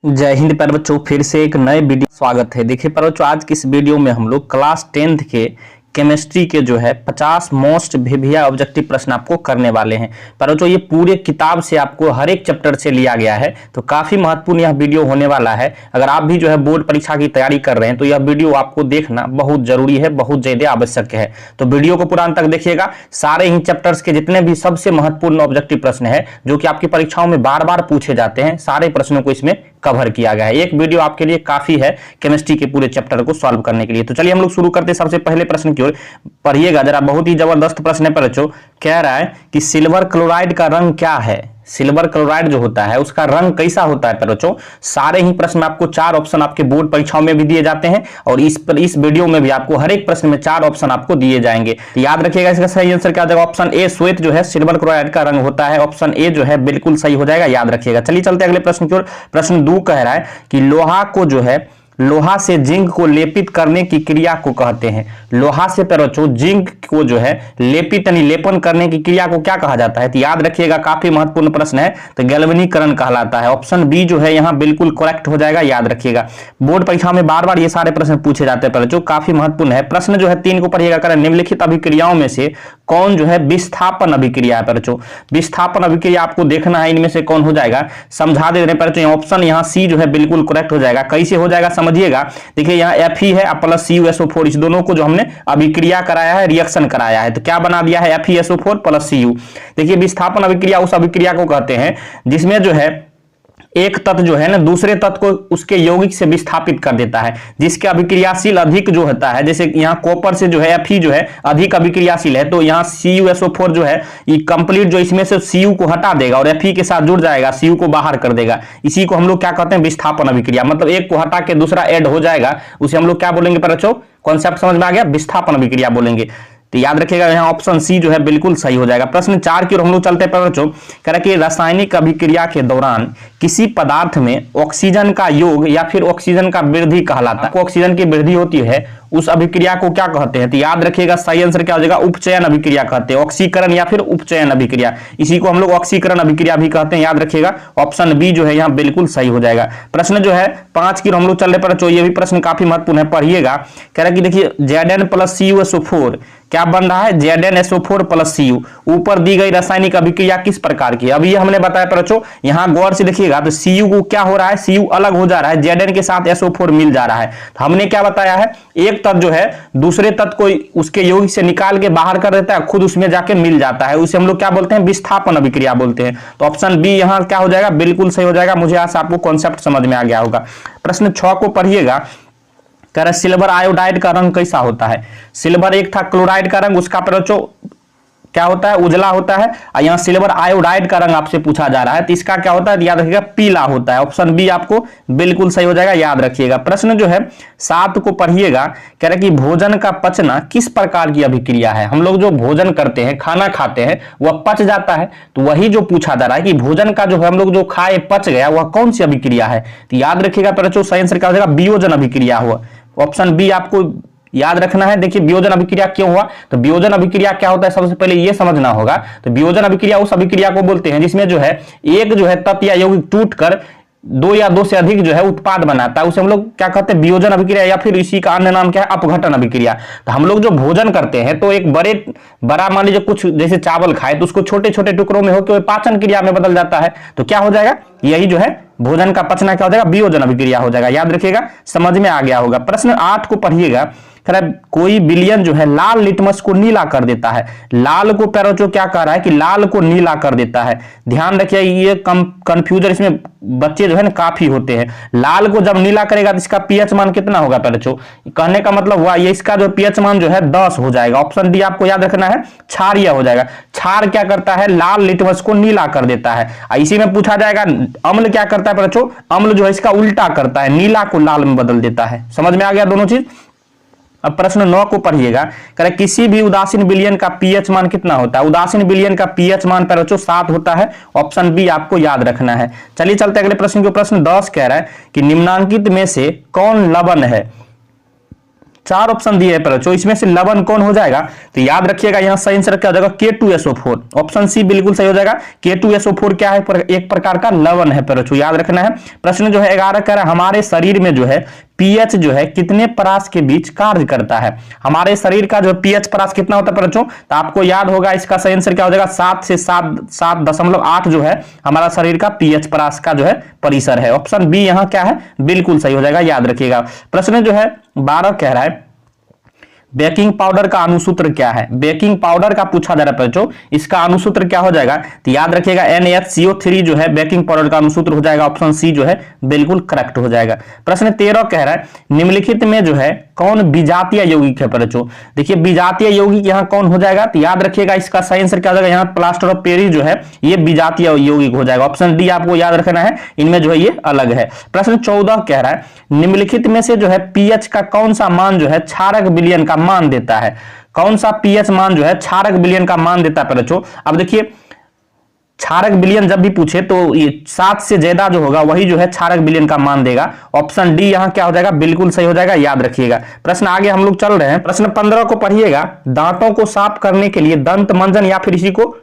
जय हिंद प्यारे बच्चों, फिर से एक नए वीडियो स्वागत है। देखिए प्यारे बच्चों, आज की इस वीडियो में हम लोग क्लास 10th के केमिस्ट्री के जो है 50 मोस्ट भिभिया ऑब्जेक्टिव प्रश्न आपको करने वाले हैं। प्यारे बच्चों, ये पूरे किताब से आपको हर एक चैप्टर से लिया गया है, तो काफी महत्वपूर्ण यह वीडियो होने वाला है। अगर आप भी जो है बोर्ड परीक्षा की तैयारी कर रहे हैं तो यह वीडियो आपको देखना बहुत जरूरी है, बहुत ज्यादा आवश्यक है। तो वीडियो को पूरा अंत तक देखिएगा। सारे ही चैप्टर्स के जितने भी सबसे महत्वपूर्ण ऑब्जेक्टिव प्रश्न है जो कि आपकी परीक्षाओं में बार बार पूछे जाते हैं, सारे प्रश्नों को इसमें कवर किया गया है। एक वीडियो आपके लिए काफी है केमिस्ट्री के पूरे चैप्टर को सॉल्व करने के लिए। तो चलिए हम लोग शुरू करते हैं सबसे पहले प्रश्न की ओर। पढ़िएगा जरा, बहुत ही जबरदस्त प्रश्न है बच्चों। कह रहा है कि सिल्वर क्लोराइड का रंग क्या है। सिल्वर क्लोराइड जो होता है उसका रंग कैसा होता है बच्चों। सारे ही प्रश्न में आपको 4 ऑप्शन आपके बोर्ड परीक्षाओं में भी दिए जाते हैं और इस वीडियो में भी आपको हर एक प्रश्न में 4 ऑप्शन आपको दिए जाएंगे। तो याद रखिएगा, इसका सही आंसर क्या हो जाएगा। ऑप्शन ए श्वेत जो है सिल्वर क्लोराइड का रंग होता है। ऑप्शन ए जो है बिल्कुल सही हो जाएगा, याद रखिएगा। चलिए चलते अगले प्रश्न की ओर। प्रश्न 2 कह रहा है कि लोहा से जिंक को लेपित करने की क्रिया को कहते हैं। लोहा से बच्चों जिंक को जो है लेपित यानी लेपन करने की क्रिया को क्या कहा जाता है। तो याद रखिएगा, काफी महत्वपूर्ण प्रश्न है, तो गैल्वेनीकरण कहलाता है। ऑप्शन बी जो है यहां बिल्कुल करेक्ट हो जाएगा, याद रखिएगा। बोर्ड परीक्षा में बार बार ये सारे प्रश्न पूछे जाते हैं बच्चों, काफी महत्वपूर्ण है। प्रश्न जो है 3 को पढ़िएगा। करें निम्नलिखित अभिक्रियाओं में से कौन जो है विस्थापन अभिक्रिया है बच्चों। विस्थापन अभिक्रिया आपको देखना है, इनमें से कौन हो जाएगा समझा दे रहे हैं। ऑप्शन यहाँ सी जो है बिल्कुल करेक्ट हो जाएगा। कैसे हो जाएगा समझिएगा। देखिए यहाँ Fe है प्लस CuSO4, इस दोनों को जो हमने अभिक्रिया कराया है, रिएक्शन कराया है, तो क्या बना दिया है FeSO4 प्लस Cu। देखिए विस्थापन अभिक्रिया उस अभिक्रिया को कहते हैं जिसमें जो है एक तत्व जो है ना दूसरे तत्व को उसके यौगिक से विस्थापित कर देता है, जिसके अभिक्रियाशील अधिक जो होता है। जैसे यहाँ कॉपर से जो है Fe जो है अधिक अभिक्रियाशील है, तो यहाँ CuSO4 जो है ये कंप्लीट जो इसमें से Cu को हटा देगा और Fe के साथ जुड़ जाएगा, Cu को बाहर कर देगा। इसी को हम लोग क्या कहते हैं विस्थापन अभिक्रिया। मतलब एक को हटा के दूसरा ऐड हो जाएगा, उसे हम लोग क्या बोलेंगे बच्चों। कॉन्सेप्ट समझ में आ गया, विस्थापन अभिक्रिया बोलेंगे। तो याद रखिएगा यहाँ ऑप्शन सी जो है बिल्कुल सही हो जाएगा। प्रश्न 4 की ओर हम लोग चलते हैं बच्चों। कह रहा है कि रासायनिक अभिक्रिया के दौरान किसी पदार्थ में ऑक्सीजन का योग या फिर ऑक्सीजन का वृद्धि कहलाता है। ऑक्सीजन की वृद्धि होती है उस अभिक्रिया को क्या कहते हैं। तो याद रखिएगा सही आंसर क्या हो जाएगा, उपचयन अभिक्रिया कहते हैं। ऑक्सीकरण या फिर उपचयन अभिक्रिया, इसी को हम लोग ऑक्सीकरण अभिक्रिया भी कहते हैं, याद रखिएगा। ऑप्शन बी जो है यहाँ बिल्कुल सही हो जाएगा। प्रश्न जो है 5 की हम लोग चल रहे पर ये भी प्रश्न काफी महत्वपूर्ण है, पढ़िएगा। कह रहा है कि देखिए Zn प्लस CuSO4 क्या बन रहा है, ZnSO4 प्लस Cu। ऊपर दी गई रासायनिक अभिक्रिया किस प्रकार की। अभी हमने बताया बच्चों, यहाँ गौर से देखिएगा तो Cu को क्या हो रहा है, Cu अलग हो जा रहा है, Zn के साथ SO4 मिल जा रहा है। तो हमने क्या बताया है, एक तत्व जो है दूसरे तत्व को उसके यौगिक से निकाल के बाहर कर देता है, खुद उसमें जाके मिल जाता है, उसे हम लोग क्या बोलते हैं विस्थापन अभिक्रिया बोलते हैं। तो ऑप्शन बी यहाँ क्या हो जाएगा, बिल्कुल सही हो जाएगा। मुझे आशा आपको कॉन्सेप्ट समझ में आ गया होगा। प्रश्न 6 को पढ़िएगा। कह रहा है सिल्वर आयोडाइड का रंग कैसा होता है। सिल्वर एक था क्लोराइड का रंग, उसका बच्चों क्या होता है, उजला होता है। और यहाँ सिल्वर आयोडाइड का रंग आपसे पूछा जा रहा है, तो इसका क्या होता है, याद रखिएगा पीला होता है। ऑप्शन बी आपको बिल्कुल सही हो जाएगा, याद रखिएगा। प्रश्न जो है 7 को पढ़िएगा। कह रहे कि भोजन का पचना किस प्रकार की अभिक्रिया है। हम लोग जो भोजन करते हैं, खाना खाते हैं, वह पच जाता है, तो वही जो पूछा जा रहा है कि भोजन का जो है हम लोग जो खाए पच गया, वह कौन सी अभिक्रिया है। तो याद रखिएगा बच्चों सही आंसर क्या हो जाएगा, वियोजन अभिक्रिया हुआ। ऑप्शन बी आपको याद रखना है। देखिए वियोजन अभिक्रिया क्यों हुआ, तो वियोजन अभिक्रिया क्या होता है सबसे पहले ये समझना होगा। तो वियोजन अभिक्रिया उस अभिक्रिया को बोलते हैं जिसमें जो है एक जो है तत्व या यौगिक टूटकर 2 या 2 से अधिक जो है उत्पाद बनाता है, उसे हम लोग क्या कहते हैं वियोजन अभिक्रिया, या फिर इसी का अन्य नाम क्या है अपघटन अभिक्रिया। तो हम लोग जो भोजन करते हैं तो एक बड़ा मान लीजिए कुछ जैसे चावल खाए तो उसको छोटे छोटे टुकड़ों में होकर पाचन क्रिया में बदल जाता है, तो क्या हो जाएगा, यही जो है भोजन का पचना क्या हो जाएगा, वियोजन अभिक्रिया हो जाएगा। याद रखिएगा, समझ में आ गया होगा। प्रश्न 8 को पढ़िएगा। कोई विलयन जो है लाल लिटमस को नीला कर देता है। लाल को पैरोचो क्या कह रहा है कि लाल को नीला कर देता है। ध्यान रखिए ये कंफ्यूजन इसमें बच्चे जो है ना काफी होते हैं। लाल को जब नीला करेगा तो इसका पीएच मान कितना होगा पैरोचो, कहने का मतलब हुआ ये इसका जो पीएच मान जो है 10 हो जाएगा। ऑप्शन डी आपको याद रखना है, क्षारीय हो जाएगा। क्षार क्या करता है, लाल लिटमस को नीला कर देता है। इसी में पूछा जाएगा अम्ल क्या करता है पैरोचो, अम्ल जो है इसका उल्टा करता है, नीला को लाल में बदल देता है। समझ में आ गया दोनों चीज। अब प्रश्न 9 को पढ़िएगा। कह रहा किसी भी उदासीन विलयन का पीएच मान कितना होता है। उदासीन विलयन का पीएच मान पर बच्चों 7 होता है। ऑप्शन बी आपको याद रखना है। चलिए चलते अगले प्रश्न को। प्रश्न 10 कह रहा है कि निम्नांकित में से कौन लवण है। 4 ऑप्शन दिए हैं बच्चों, इसमें से लवण कौन हो जाएगा? तो याद रखिएगा यहाँ सही आंसर क्या हो जाएगा? K2SO4। ऑप्शन सी बिल्कुल सही हो जाएगा। K2SO4 क्या है? एक प्रकार का लवण है बच्चों, याद रखना है। प्रश्न जो है 11 कह रहा है हमारे शरीर में जो है पीएच जो है कितने परास के बीच कार्य करता है? हमारे शरीर का जो पीएच परास कितना होता है बच्चों? तो आपको याद होगा इसका सही आंसर क्या हो जाएगा? 7 से 7.8 जो है हमारा शरीर का पीएच परास का जो है परिसर है। ऑप्शन बी यहाँ क्या है? बिल्कुल सही हो जाएगा, याद रखिएगा। प्रश्न जो है 12 कह रहा है बेकिंग पाउडर का अनुसूत्र क्या है? बेकिंग पाउडर का पूछा जा रहा है बच्चों, इसका अनुसूत्र क्या हो जाएगा? तो याद रखिएगा NaCO3 जो है बेकिंग पाउडर का अनुसूत्र हो जाएगा। ऑप्शन सी जो है बिल्कुल करेक्ट हो जाएगा। प्रश्न 13 कह रहा है निम्नलिखित में जो है कौन विजातीय यौगिक है बच्चों? देखिए विजातीय यौगिक यहाँ कौन हो जाएगा? तो याद रखिएगा इसका सही आंसर क्या हो जाएगा? यहाँ प्लास्टर ऑफ पेरिस जो है ये विजातीय यौगिक हो जाएगा। ऑप्शन डी आपको याद रखना है, इनमें जो है ये अलग है। प्रश्न 14 कह रहा है निम्नलिखित में से जो है पीएच का कौन सा मान जो है क्षारक विलयन का मान देता है? कौन सा पीएच मान जो है क्षारक विलयन का मान देता है बच्चों? अब देखिए क्षारक विलयन जब भी पूछे तो ये 7 से ज्यादा जो होगा वही जो है क्षारक विलयन का मान देगा। ऑप्शन डी यहां क्या हो जाएगा? बिल्कुल सही हो जाएगा, याद रखिएगा। प्रश्न आगे हम लोग चल रहे हैं। प्रश्न 15 को पढ़िएगा। दांतों को साफ करने के लिए दंत मंजन या फिर इसी को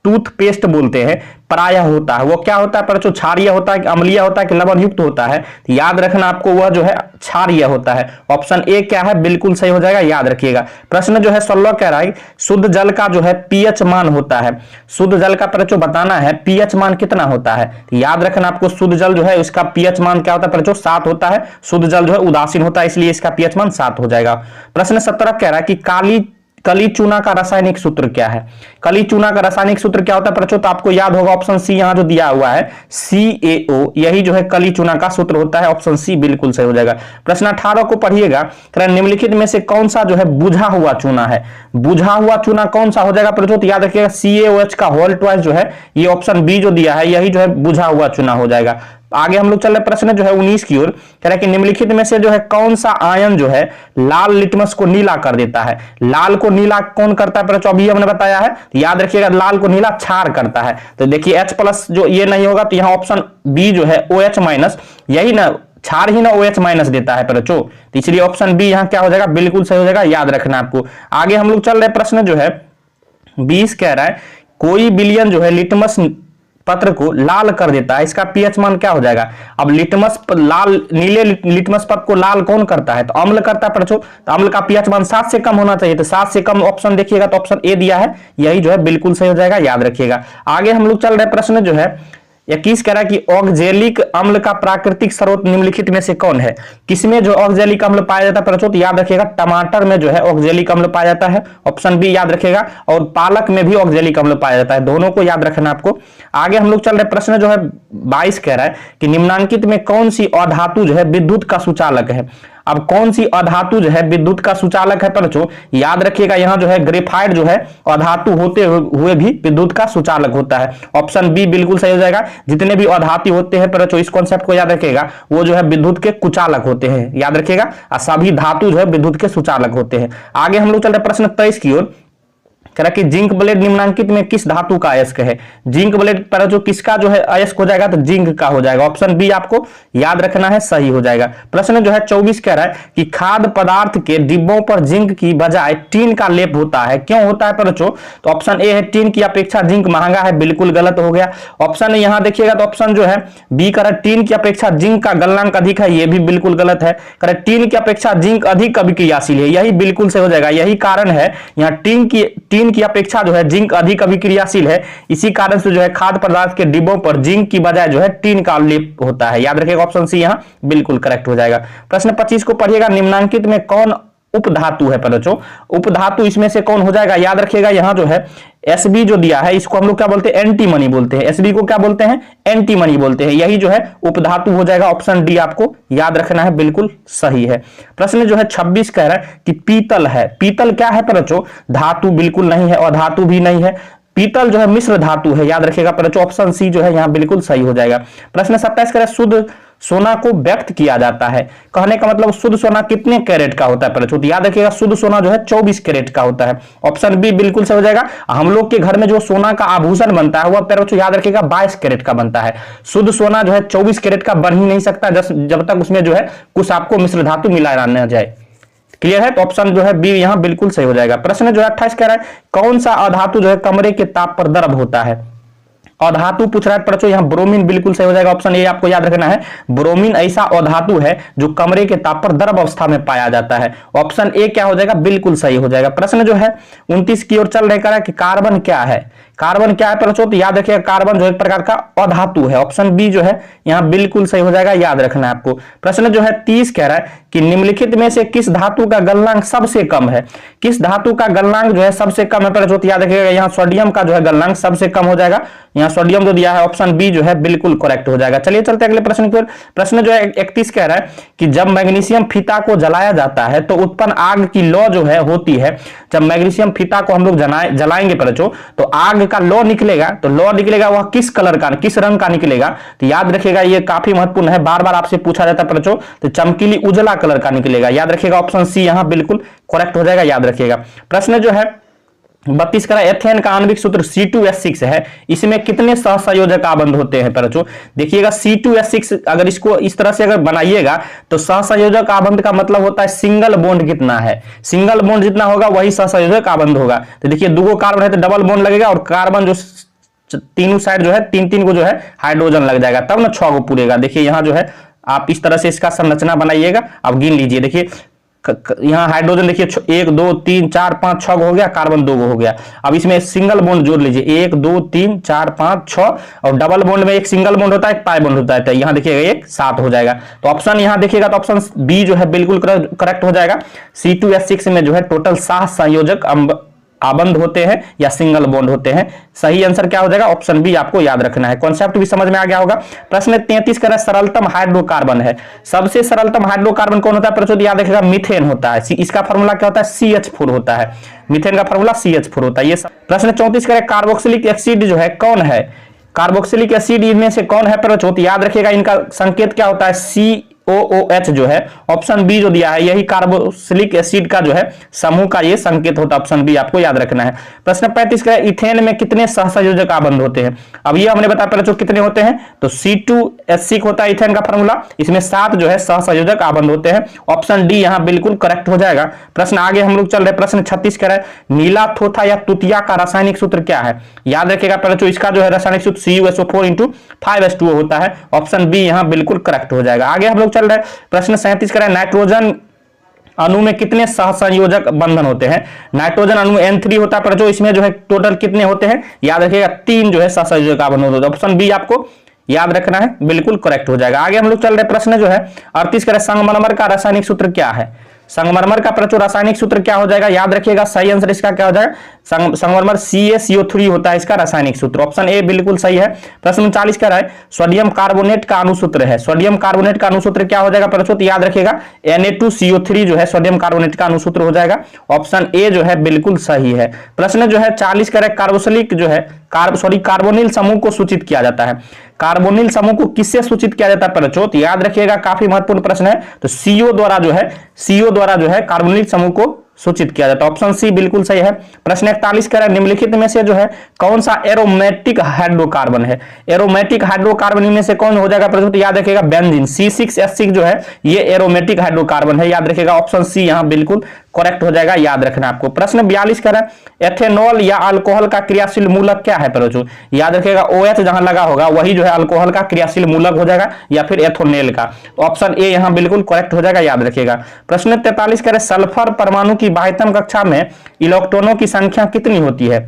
टूथपेस्ट बोलते हैं प्रायः होता है, वो क्या होता है बच्चों? क्षारीय होता है कि अम्लीय होता है कि लवण युक्त होता है? तो याद रखना आपको वह जो है क्षारीय होता है। ऑप्शन ए क्या है? बिल्कुल सही हो जाएगा, याद रखिएगा। प्रश्न जो है 16 कह रहा है शुद्ध जल का जो है पीएच मान होता है। शुद्ध जल का बच्चों बताना है पीएच मान कितना होता है? तो याद रखना आपको शुद्ध जल जो है उसका पीएच मान क्या होता है बच्चों? 7 होता है। शुद्ध जल जो है उदासीन होता है, इसलिए इसका पीएच मान 7 हो जाएगा। प्रश्न 17 कह रहा है कि कली चूना का रासायनिक सूत्र क्या है? कली चूना का रासायनिक सूत्र क्या होता है बच्चों? तो आपको याद होगा ऑप्शन सी यहाँ जो दिया हुआ है CaO, यही जो है कली चूना का सूत्र होता है। ऑप्शन सी बिल्कुल सही हो जाएगा। प्रश्न 18 को पढ़िएगा। निम्नलिखित में से कौन सा जो है बुझा हुआ चूना है? बुझा हुआ चूना कौन सा हो जाएगा बच्चों? तो याद रखिएगा CaOH का होल ट्वाइस जो है ये ऑप्शन बी जो दिया है यही जो है बुझा हुआ चूना हो जाएगा। आगे हम लोग चल रहे प्रश्न जो है 19 की ओर, कह रहा है कि निम्नलिखित में से जो है कौन सा आयन जो है लाल लिटमस को नीला कर देता है? लाल को नीला कौन करता है बच्चों? अभी हमने बताया है, याद रखिएगा लाल को नीला क्षार करता है। तो देखिए H+ जो ये नहीं होगा तो यहाँ ऑप्शन बी जो है OH-, यही ना क्षार ही ना OH- देता है बच्चों, तो इसलिए ऑप्शन बी यहाँ क्या हो जाएगा? बिल्कुल सही हो जाएगा, याद रखना आपको। आगे हम लोग चल रहे प्रश्न जो है 20 कह रहा है कोई विलयन जो है लिटमस पत्र को लाल कर देता है, इसका पीएच मान क्या हो जाएगा? अब नीले लिटमस पत्र को लाल कौन करता है? तो अम्ल करता है बच्चों। तो अम्ल का पीएच मान 7 से कम होना चाहिए, तो 7 से कम ऑप्शन देखिएगा तो ऑप्शन ए दिया है, यही जो है बिल्कुल सही हो जाएगा, याद रखिएगा। आगे हम लोग चल रहे प्रश्न जो है 21 कह रहा है कि ऑक्जेलिक अम्ल का प्राकृतिक स्रोत निम्नलिखित में से कौन है? किसमें जो ऑक्जेलिक अम्ल पाया जाता है बच्चों? तो याद रखिएगा टमाटर में जो है ऑक्जेलिक अम्ल पाया जाता है। ऑप्शन बी याद रखिएगा। और पालक में भी ऑक्जेलिक अम्ल पाया जाता है, दोनों को याद रखना आपको। आगे हम लोग चल रहे प्रश्न जो है 22 कह रहा है कि निम्नांकित में कौन सी अधातु जो है विद्युत का सुचालक है? अब कौन सी अधातु जो है विद्युत का सुचालक है बच्चों? याद रखिएगा यहाँ जो है ग्रेफाइट जो है अधातु होते हुए भी विद्युत का सुचालक होता है। ऑप्शन बी बिल्कुल सही हो जाएगा। जितने भी अधातु होते हैं बच्चों इस कॉन्सेप्ट को याद रखिएगा, वो जो है विद्युत के कुचालक होते हैं, याद रखिएगा। और सभी धातु जो है विद्युत के सुचालक होते हैं। आगे हम लोग चल रहे प्रश्न 23 की ओर, कह रहा कि जिंक ब्लेड निम्नांकित में किस धातु का अयस्क है? जिंक ब्लेड पर जो किसका जो है अयस्क हो जाएगा? तो जिंक का हो जाएगा। ऑप्शन बी आपको याद रखना है, सही हो जाएगा। प्रश्न जो है 24 कह रहा है कि खाद्य पदार्थ के डिब्बों पर जिंक की बजाय टीन का लेप होता है, क्यों होता है बच्चों? तो ऑप्शन ए है टीन की अपेक्षा जिंक महंगा है, बिल्कुल गलत हो गया। ऑप्शन यहां देखिएगा तो ऑप्शन जो है बी कह रहा है टीन की अपेक्षा जिंक का गलनांक अधिक है, यह भी बिल्कुल गलत है। कह रहा टीन की अपेक्षा जिंक अधिक अभिक्रियाशील है, यही बिल्कुल सही हो जाएगा। यही कारण है यहाँ टीन की अपेक्षा जो है जिंक अधिक अभिक्रियाशील है, इसी कारण से जो है खाद्य पदार्थ के डिब्बों पर जिंक की बजाय जो है टीन का लेप होता है, याद रखिएगा। ऑप्शन सी यहां बिल्कुल करेक्ट हो जाएगा। प्रश्न 25 को पढ़िएगा। निम्नांकित में कौन उपधातु है बच्चों? उपधातु इसमें से कौन हो जाएगा? याद रखिएगा यहां जो है एसबी जो दिया है इसको हम लोग क्या बोलते हैं? एंटीमनी बोलते हैं। एसबी को क्या बोलते हैं? एंटीमनी बोलते हैं, यही जो है उपधातु हो जाएगा। ऑप्शन डी आपको याद रखना है, बिल्कुल सही है। प्रश्न जो है 26 कह रहा है कि पीतल है। पीतल क्या है बच्चों? धातु बिल्कुल नहीं है और धातु भी नहीं है। पीतल जो है मिश्र धातु है, याद रखिएगा बच्चों। ऑप्शन सी जो है यहाँ बिल्कुल सही हो जाएगा। प्रश्न 27 कह रहा है शुद्ध सोना को व्यक्त किया जाता है, कहने का मतलब शुद्ध सोना कितने कैरेट का होता है बच्चों? तो याद रखिएगा शुद्ध सोना जो है 24 कैरेट का होता है। ऑप्शन बी बिल्कुल सही हो जाएगा। हम लोग के घर में जो सोना का आभूषण बनता है वह बच्चों याद रखिएगा 22 कैरेट का बनता है। शुद्ध सोना जो है 24 कैरेट का बन ही नहीं सकता जब तक उसमें जो है कुछ आपको मिश्र धातु मिलाया न जाए। क्लियर है? तो ऑप्शन जो है बी यहाँ बिल्कुल सही हो जाएगा। प्रश्न जो है 28 कह रहा है कौन सा अधातु जो है कमरे के ताप पर द्रव होता है? अधातु पूछ रहा है बच्चों, यहाँ ब्रोमीन बिल्कुल सही हो जाएगा। ऑप्शन ए आपको याद रखना है, ब्रोमीन ऐसा अधातु है जो कमरे के ताप पर द्रव अवस्था में पाया जाता है। ऑप्शन ए क्या हो जाएगा? बिल्कुल सही हो जाएगा। प्रश्न जो है 29 की ओर चल रहे कि कार्बन क्या है? कार्बन क्या है बच्चों? तो याद रखिएगा कार्बन जो एक प्रकार का अधातु है। ऑप्शन बी जो है यहाँ बिल्कुल सही हो जाएगा, याद रखना है आपको। प्रश्न जो है 30 कह रहा है कि निम्नलिखित में से किस धातु का गलनांक सबसे कम है? किस धातु का गलनांक जो है सबसे कम है बच्चों? याद रखिएगा यहाँ सोडियम का जो है गलनांक सबसे कम हो जाएगा। यहाँ सोडियम जो दिया है ऑप्शन बी जो है बिल्कुल करेक्ट हो जाएगा। चलिए चलते अगले प्रश्न की ओर। प्रश्न जो है 31 कह रहा है कि जब मैग्नीशियम फीता को जलाया जाता है तो उत्पन्न आग की लौ जो है होती है। जब मैग्नीशियम फीता को हम लोग जलाएंगे बच्चों तो आग का लौ निकलेगा, तो लौ निकलेगा वह किस कलर का, किस रंग का निकलेगा? तो याद रखिएगा ये काफी महत्वपूर्ण है, बार बार आपसे पूछा जाता है बच्चों। तो चमकीली उजला कलर का निकलेगा, याद रखिएगा ऑप्शन सी यहाँ बिल्कुल करेक्ट हो जाएगा, याद रखिएगा। प्रश्न जो है 32 का एथेन का आणविक सूत्र C2H6 है, इसमें कितने सहसंयोजक आबंध होते हैं बच्चों? देखिएगा C2H6 अगर इसको इस तरह से अगर बनाइएगा तो सहसंयोजक आबंध का मतलब होता है सिंगल बॉन्ड कितना है, सिंगल बॉन्ड जितना होगा वही सहसंयोजक आबंध होगा। तो देखिए दो कार्बन है तो डबल बॉन्ड लगेगा और कार्बन जो तीनों साइड जो है तीन तीन को जो है हाइड्रोजन लग जाएगा, तब ना 6 को पूरेगा। देखिए यहाँ जो है आप इस तरह से इसका संरचना बनाइएगा, आप गिन लीजिए। देखिए यहाँ हाइड्रोजन देखिए 1 2 3 4 5 6 हो गया, कार्बन 2 हो गया। अब इसमें सिंगल बॉन्ड जोड़ लीजिए 1 2 3 4 5 6, और डबल बॉन्ड में एक सिंगल बॉन्ड होता है, एक पाई बॉन्ड होता है, तो यहाँ देखिएगा एक 7 हो जाएगा। तो ऑप्शन यहाँ देखिएगा तो ऑप्शन बी जो है बिल्कुल करेक्ट हो जाएगा। C2H6 में जो है टोटल 7 संयोजक आबंध होते हैं या सिंगल बॉन्ड होते हैं। सही आंसर क्या हो जाएगा? ऑप्शन बी आपको याद रखना है। कॉन्सेप्ट भी समझ में आ गया होगा। प्रश्न 33 का सरलतम हाइड्रोकार्बन है, सबसे सरलतम हाइड्रोकार्बन कौन होता है बच्चों? याद रखिएगा मीथेन होता है। इसका फार्मूला क्या होता है? CH4 होता है, मीथेन का फार्मूला CH4 होता है। ये प्रश्न 34 का कार्बोक्सिलिक एसिड जो है कौन है? कार्बोक्सिलिक एसिड इनमें से कौन है बच्चों? याद रखिएगा इनका संकेत क्या होता है? COOH जो है, ऑप्शन बी जो दिया है यही कार्बोक्सिलिक एसिड का जो है समूह का ये संकेत होता है। ऑप्शन बी आपको याद रखना है। प्रश्न 35 का इथेन में कितने सहसंयोजक आबंध होते हैं? अब ये हमने बताया बच्चों कितने होते हैं, तो C2H6 होता है इथेन का फार्मूला, इसमें 7 जो है सहसंयोजक आबंध होते हैं। ऑप्शन डी यहाँ बिल्कुल करेक्ट हो जाएगा। प्रश्न आगे हम लोग चल रहे, प्रश्न 36 कह रहा है नीला थोथा या तुतिया का रासायनिक सूत्र क्या है? याद रखिएगा बच्चों इसका जो है रासायनिक सूत्र CuSO4 × 5H2O होता है। ऑप्शन बी यहाँ बिल्कुल करेक्ट हो जाएगा। आगे हम लोग चल रहे प्रश्न 37 कह रहा है नाइट्रोजन अणु में कितने सहसंयोजक बंधन होते हैं? नाइट्रोजन अणु N3 होता है, पर जो इसमें जो है टोटल कितने होते हैं? याद रखिएगा 3 जो है सहसंयोजक बंधन होते हैं। ऑप्शन बी आपको याद रखना है, बिल्कुल करेक्ट हो जाएगा। आगे हम लोग चल रहे प्रश्न जो है 38 कह रहे संगमरमर का रासायनिक सूत्र क्या है? संगमरमर का प्रचुर रासायनिक सूत्र क्या हो जाएगा? याद रखिएगा सही आंसर इसका क्या हो जाएगा? संगमरमर CaCO3 होता है इसका रासायनिक सूत्र। ऑप्शन ए बिल्कुल सही है। प्रश्न 39 कह रहा है सोडियम कार्बोनेट का अणुसूत्र है, सोडियम कार्बोनेट का अणुसूत्र क्या हो जाएगा बच्चों? याद रखिएगा Na2CO3 जो है सोडियम कार्बोनेट का अणुसूत्र हो जाएगा। ऑप्शन ए जो है बिल्कुल सही है। प्रश्न जो है 40 कह रहा है कार्बोक्सिलिक जो है कार्बोनिल समूह को सूचित किया जाता है। कार्बोनिल समूह को किससे सूचित किया जाता है बच्चों? तो याद रखिएगा काफी महत्वपूर्ण प्रश्न है। तो CO द्वारा जो है कार्बोनिल समूह को सूचित किया जाता है। ऑप्शन सी बिल्कुल सही है। प्रश्न 41 कह रहा है निम्नलिखित में से जो है कौन सा एरोमेटिक हाइड्रोकार्बन है? एरोमेटिक हाइड्रोकार्बन में से कौन हो जाएगा प्रश्न? तो याद रखिएगा बेंजीन C6H6 जो है ये एरोमेटिक हाइड्रोकार्बन है, याद रखिएगा ऑप्शन सी यहाँ बिल्कुल करेक्ट हो जाएगा, याद रखना आपको। प्रश्न 42 कह रहा है एथेनॉल या अल्कोहल का क्रियाशील मूलक क्या है बच्चों? याद रखिएगा OH जहां लगा होगा वही जो है अल्कोहल का क्रियाशील मूलक हो जाएगा या फिर एथोनेल का। ऑप्शन ए यहां बिल्कुल करेक्ट हो जाएगा, याद रखिएगा। प्रश्न 43 कह रहे सल्फर परमाणु की बाह्यतम कक्षा में इलेक्ट्रॉनों की संख्या कितनी होती है?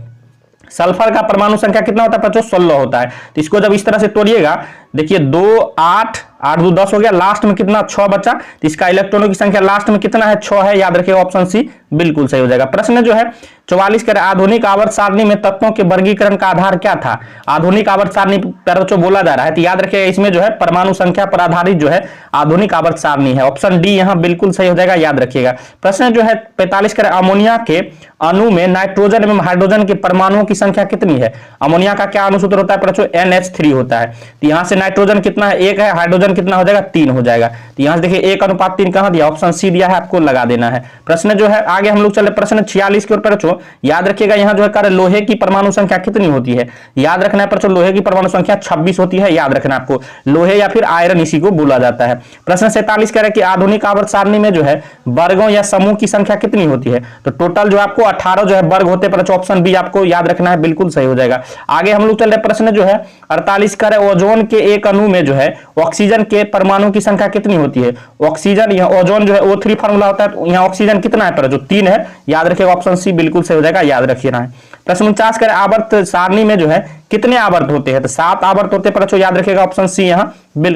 सल्फर का परमाणु संख्या कितना होता है बच्चों? 16 होता है। तो इसको जब इस तरह से तोड़िएगा देखिए 2 8 8 2 10 हो गया, लास्ट में कितना 6 बचा, तो इसका इलेक्ट्रॉनों की संख्या लास्ट में कितना है? 6 है, याद रखिएगा ऑप्शन सी बिल्कुल सही हो जाएगा। प्रश्न जो है 44 कह रहे आधुनिक आवर्त सारणी में तत्वों के वर्गीकरण का आधार क्या था? आधुनिक आवर्त सारणी पर जो बोला जा रहा है तो याद रखिएगा इसमें जो है परमाणु संख्या पर आधारित जो है आधुनिक आवर्त सारणी है। ऑप्शन डी यहाँ बिल्कुल सही हो जाएगा, याद रखिएगा। प्रश्न जो है 45 कह रहे अमोनिया के अणु में नाइट्रोजन एवं हाइड्रोजन के परमाणुओं की संख्या कितनी है? अमोनिया का क्या अणुसूत्र होता है बच्चों? NH3 होता है। तो यहाँ से नाइट्रोजन कितना है, 1 है, हाइड्रोजन कितना हो जाएगा, 3 हो जाएगा। तो यहां से देखिए 1:3 कहां दिया, ऑप्शन सी दिया है, आपको लगा देना है। प्रश्न जो है आगे हम लोग चले प्रश्न 46 की ओर। बच्चों याद रखिएगा यहां जो है लोहे की परमाणु संख्या कितनी होती है, याद रखना है बच्चों, लोहे की परमाणु संख्या 26 होती है, याद रखना आपको, लोहे या फिर आयरन इसी को बोला जाता है। प्रश्न 47 कह रहा है कि आधुनिक आवर्त सारणी में जो है वर्गों या समूह की संख्या कितनी होती है, तो टोटल जो आपको 18 जो है वर्ग होते हैं। ऑप्शन बी आपको याद रखना है, बिल्कुल सही हो जाएगा। आगे हम लोग चल रहे प्रश्न जो है 48 का है, ओजोन के एक अणु में जो है ऑक्सीजन के परमाणु की संख्या कितनी होती है, ऑक्सीजन या ओजोन जो है O3 फार्मूला होता है, तो यहाँ ऑक्सीजन कितना है पर जो 3 है, याद रखिएगा, ऑप्शन सी बिल्कुल सही हो जाएगा, याद रखिए ना। प्रश्न 49 का आवर्त सारणी में जो है कितने आवर्त होते हैं, तो 7 आवर्त होते हैं, याद रखिएगा, ऑप्शन सी यहाँ बिल्कुल